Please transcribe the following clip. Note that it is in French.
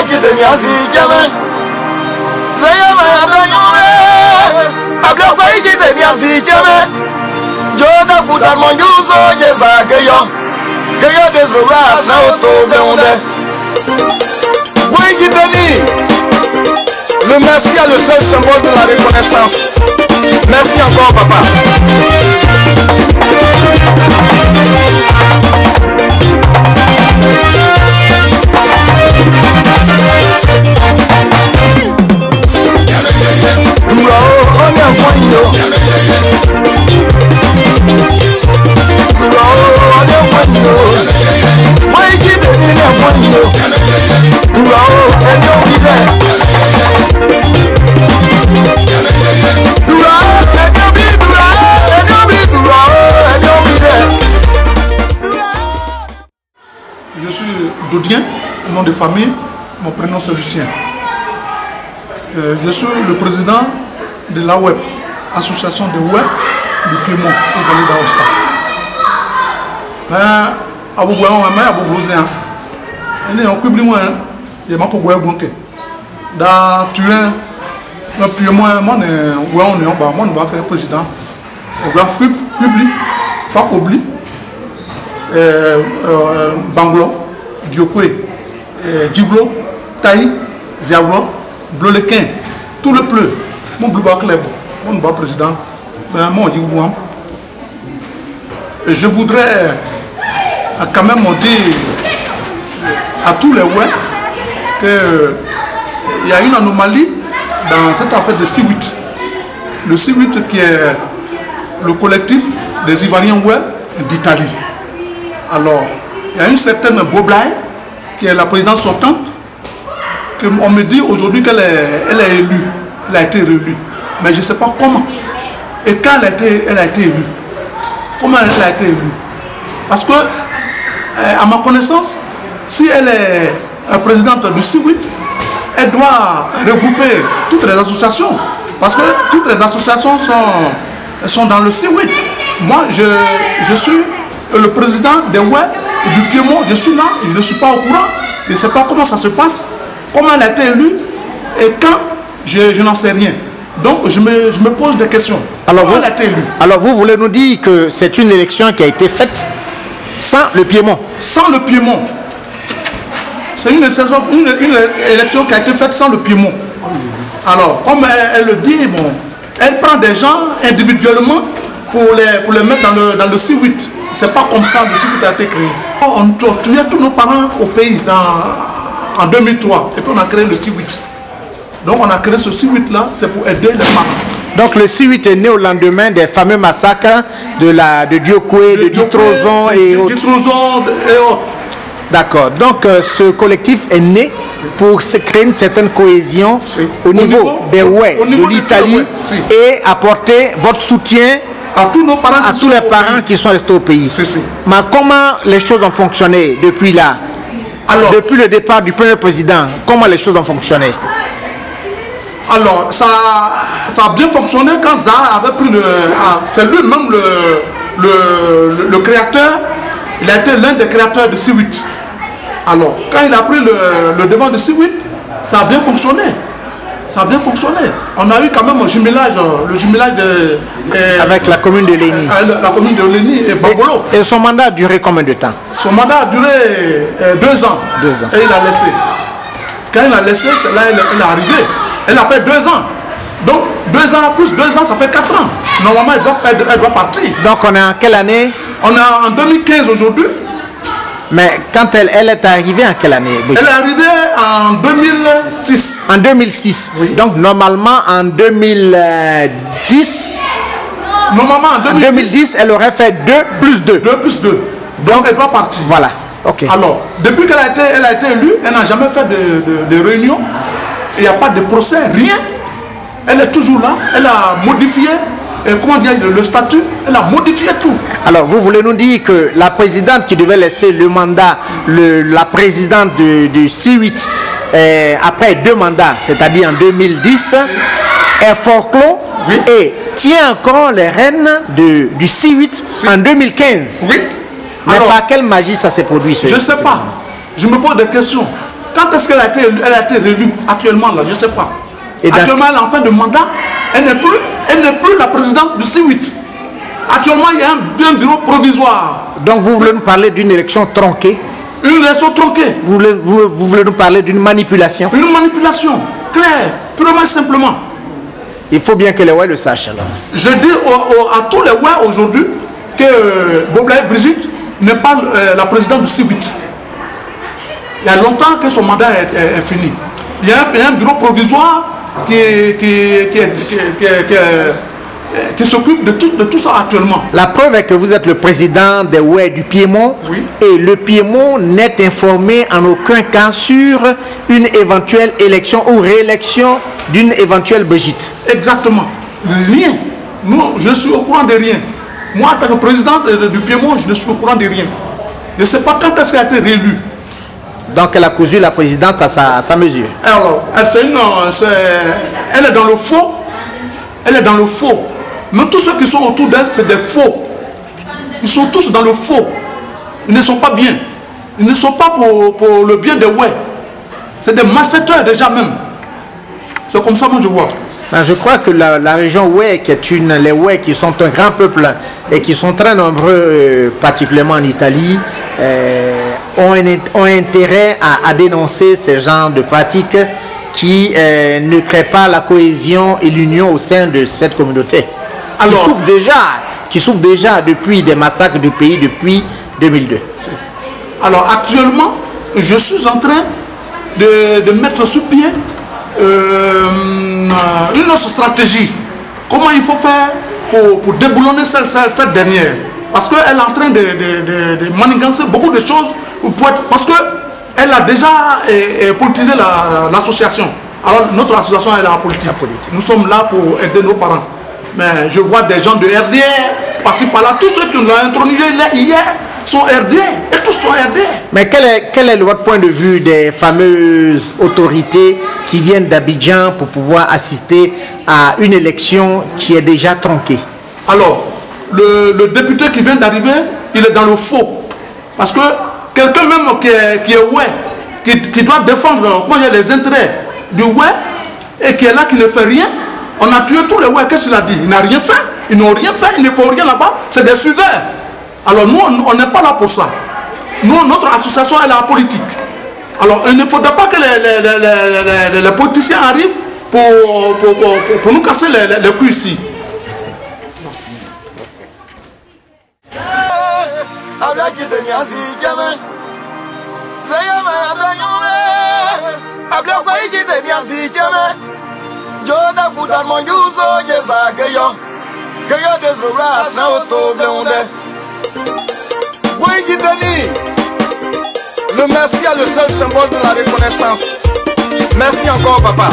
qui te niasi jamais. Zayama yadanyule. Abla kwa qui te niasi jamais. Jona kuta monjuzo jeza keyo. Keyo desroba sa auto blonde. Oui qui te dit. Le merci est le seul symbole de la reconnaissance. Merci encore papa. Je suis Dodien, nom de famille, mon prénom c'est Lucien. Je suis le président de l'AWEP, Association de web du Piémont et Vallée d'Aosta. Dans Turin, le Piémont, mon président, public, Fakobli, Banglo, Diokwe, Djiblo, Taï, Ziablo, Blolequin, tout le pleu, mon bleu mon président, mon Djibouam. Je voudrais quand même dire à tous les ouais qu'il y a une anomalie dans cette affaire de C8. Le C8 qui est le collectif des Ivoiriens ouais d'Italie. Alors, il y a une certaine Boblaï qui est la présidente sortante, on me dit aujourd'hui qu'elle est élue, elle a été réélue. Mais je ne sais pas comment. Et quand elle a été élue. Comment elle a été élue? Parce que, à ma connaissance, si elle est présidente du C8, elle doit regrouper toutes les associations. Parce que toutes les associations sont dans le C8. Moi, je suis le président des web du Piémont, je suis là, je ne suis pas au courant, je ne sais pas comment ça se passe, comment elle a été élue et quand, je n'en sais rien. Donc je me pose des questions. Alors comment elle a été élue? Alors vous voulez nous dire que c'est une élection qui a été faite sans le Piémont? Sans le Piémont. C'est une élection qui a été faite sans le Piémont. Alors, comme elle le dit, bon, elle prend des gens individuellement pour les mettre dans le C8. C'est pas comme ça le C8 a été créé. On tuait tous nos parents au pays en 2003 et puis on a créé le C8. Donc on a créé ce C8 là, c'est pour aider les parents. Donc le C8 est né au lendemain des fameux massacres de Diokwe, de Ditrozon et autres. D'accord. Donc ce collectif est né pour se créer une certaine cohésion au niveau des ouais, de l'Italie et apporter votre soutien à tous nos parents, à tous les parents qui sont restés au pays. Mais comment les choses ont fonctionné depuis là? Alors, depuis le départ du premier président, comment les choses ont fonctionné? Alors, ça a bien fonctionné quand Zaha avait pris c'est lui-même le créateur, il a été l'un des créateurs de C8. Alors, quand il a pris le devant de C8, ça a bien fonctionné. Ça a bien fonctionné. On a eu quand même le jumelage avec la commune de Léni. La commune de Léni et Bangolo. Et son mandat a duré combien de temps? Son mandat a duré 2 ans. 2 ans. Et il a laissé. Quand il a laissé, c'est là elle est arrivée. Elle a fait 2 ans. Donc 2 ans plus 2 ans, ça fait 4 ans. Normalement, elle doit partir. Donc on est en quelle année? On est en 2015 aujourd'hui. Mais quand elle est arrivée en quelle année? Elle est arrivée en 2006. En 2006. Oui. Donc normalement en 2010. Normalement en 2010, elle aurait fait 2 plus 2. 2 plus 2. Donc elle doit partir. Voilà. Ok. Alors, depuis qu'elle a été élue, elle n'a jamais fait de réunion. Il n'y a pas de procès, rien. Elle est toujours là. Elle a modifié. Comment dire, le statut, elle a modifié tout. Alors, vous voulez nous dire que la présidente qui devait laisser le mandat, la présidente du C8, après 2 mandats, c'est-à-dire en 2010, est forclos et tient encore les rênes du C8 en 2015. Oui. Mais alors, par quelle magie ça s'est produit? Je ne sais pas. Je me pose des questions. quand est-ce qu'elle a été réélue? Actuellement, là, je ne sais pas. Et actuellement, elle est en fin de mandat. Elle n'est plus la présidente du C8. Actuellement, il y a un bureau provisoire. Donc, vous voulez nous parler d'une élection tronquée? Une élection tronquée. Vous voulez nous parler d'une manipulation? Une manipulation, claire, purement et simplement. Il faut bien que les Ouai le sachent alors. Je dis à tous les Ouai aujourd'hui que Boblaye Brigitte n'est pas la présidente du C8. Il y a longtemps que son mandat est fini. Il y a un bureau provisoire qui s'occupe de tout ça actuellement. La preuve est que vous êtes le président des Ouai du Piémont. Oui. Et le Piémont n'est informé en aucun cas sur une éventuelle élection ou réélection d'une éventuelle Brigitte. Exactement. Rien. Nous, je ne suis au courant de rien. Moi, en tant que président du Piémont, je ne suis au courant de rien. Je ne sais pas quand est-ce qu'elle a été réélue. Donc elle a cousu la présidente à sa mesure. Alors, elle est dans le faux. Elle est dans le faux. Mais tous ceux qui sont autour d'elle, c'est des faux. Ils sont tous dans le faux. Ils ne sont pas bien. Ils ne sont pas pour le bien des Ouai. C'est des malfaiteurs déjà même. C'est comme ça que je vois. Ben, je crois que la région Ouai, les Ouai qui sont un grand peuple et qui sont très nombreux, particulièrement en Italie, ont intérêt à dénoncer ces genres de pratiques qui ne créent pas la cohésion et l'union au sein de cette communauté. Alors, qui souffrent déjà depuis des massacres du pays depuis 2002. Alors actuellement, je suis en train de mettre sur pied une autre stratégie. Comment il faut faire pour déboulonner cette dernière? Parce qu'elle est en train de manigancer beaucoup de choses. Parce qu'elle a déjà politisé l'association. Alors notre association est la politique. Nous sommes là pour aider nos parents. Mais je vois des gens de RDR passer par là. Tous ceux qui l'ont intronisé hier sont RDR. Et tous sont RDR. Mais quel est votre point de vue des fameuses autorités qui viennent d'Abidjan pour pouvoir assister à une élection qui est déjà tronquée? Alors, le député qui vient d'arriver, il est dans le faux. Parce que quelqu'un même qui est Ouai, qui doit défendre les intérêts du Ouai, et qui est là, qui ne fait rien, on a tué tous les Ouai. Qu'est-ce qu'il a dit? Il n'a rien fait. Ils n'ont rien fait. Il ne faut rien là-bas. C'est des suiveurs. Alors nous, on n'est pas là pour ça. Nous, notre association est la politique. Alors il ne faudrait pas que les politiciens arrivent pour nous casser les couilles ici. Le merci est le seul symbole de la reconnaissance. Merci encore, papa.